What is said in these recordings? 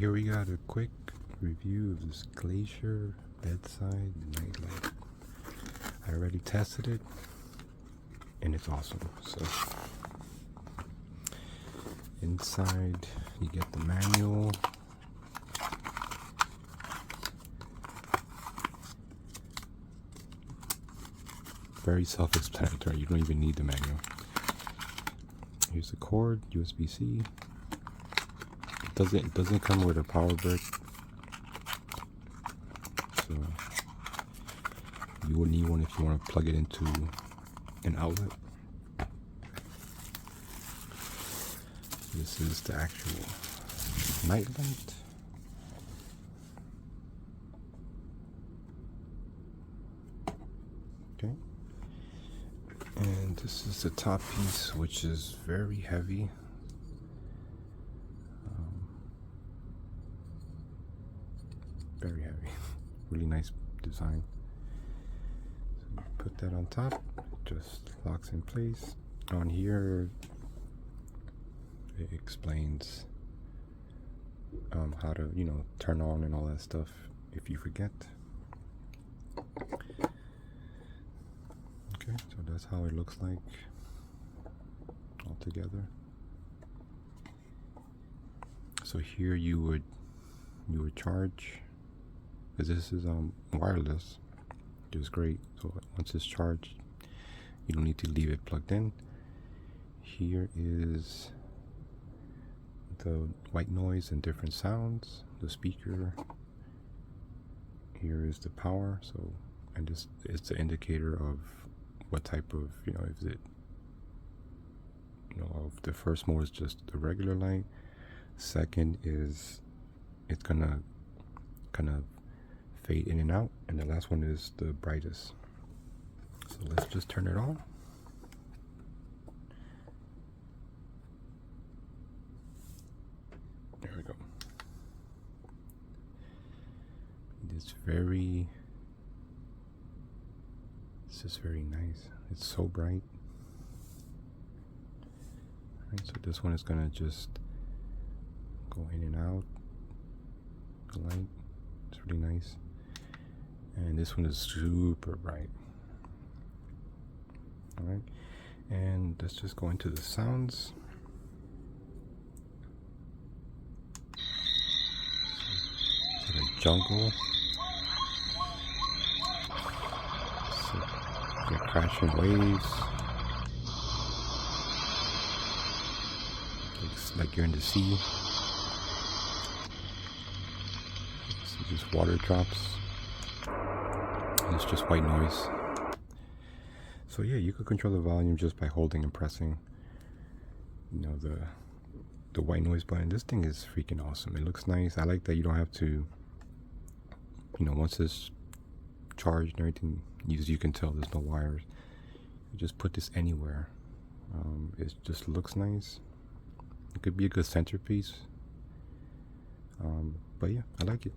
here we got a quick review of this Glacier bedside nightlight. I already tested it and it's awesome. So inside you get the manual. Very self-explanatory, you don't even need the manual. Here's the cord, USB-C. It doesn't come with a power brick, so you will need one if you want to plug it into an outlet. This is the actual nightlight. Okay. And this is the top piece, which is very heavy. Very heavy. Really nice design. So you put that on top, it just locks in place. On here, it explains how to, turn on and all that stuff if you forget. Okay, so that's how it looks like all together. So here you would charge, because this is wireless, which is great. So once it's charged, you don't need to leave it plugged in. Here is the white noise and different sounds, the speaker. Here is the power. So, and this is the indicator of what type of, is it, of the first mode is just the regular light. Second is it's gonna kind of fade in and out, and the last one is the brightest. So let's just turn it on. There we go. It's just very nice. It's so bright. Alright, so this one is gonna just go in and out. The light, it's really nice. And this one is super bright. Alright, and let's just go into the sounds. So the jungle. So the crashing waves. Looks like you're in the sea. So just water drops. It's just white noise. So yeah, you could control the volume just by holding and pressing, the white noise button. This thing is freaking awesome. It looks nice. I like that you don't have to, once it's charged and everything, you can tell there's no wires. You just put this anywhere. It just looks nice. It could be a good centerpiece. But yeah, I like it.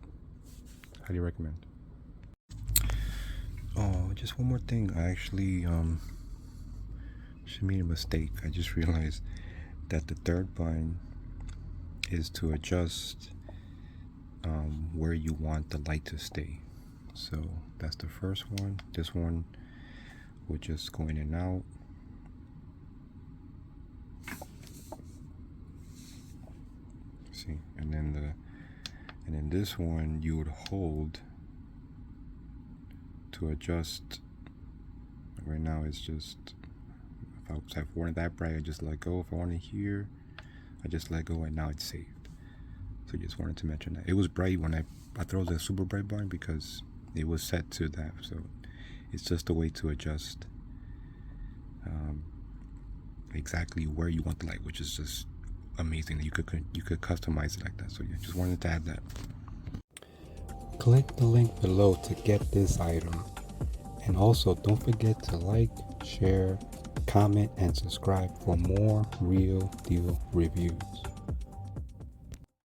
Highly recommend. Oh, just one more thing. I actually she made a mistake. I just realized that the third button is to adjust where you want the light to stay. So that's the first one. This one will just go in and out. See, and then this one you would hold to adjust. Right now it's just, if I wanted that bright, I just let go. If I wanted here, I just let go, and now it's saved. So just wanted to mention that. It was bright when I throw the super bright button because it was set to that. So it's just a way to adjust exactly where you want the light, which is just amazing that you could customize it like that. So yeah, just wanted to add that. Click the link below to get this item. And also don't forget to like, share, comment, and subscribe for more real deal reviews.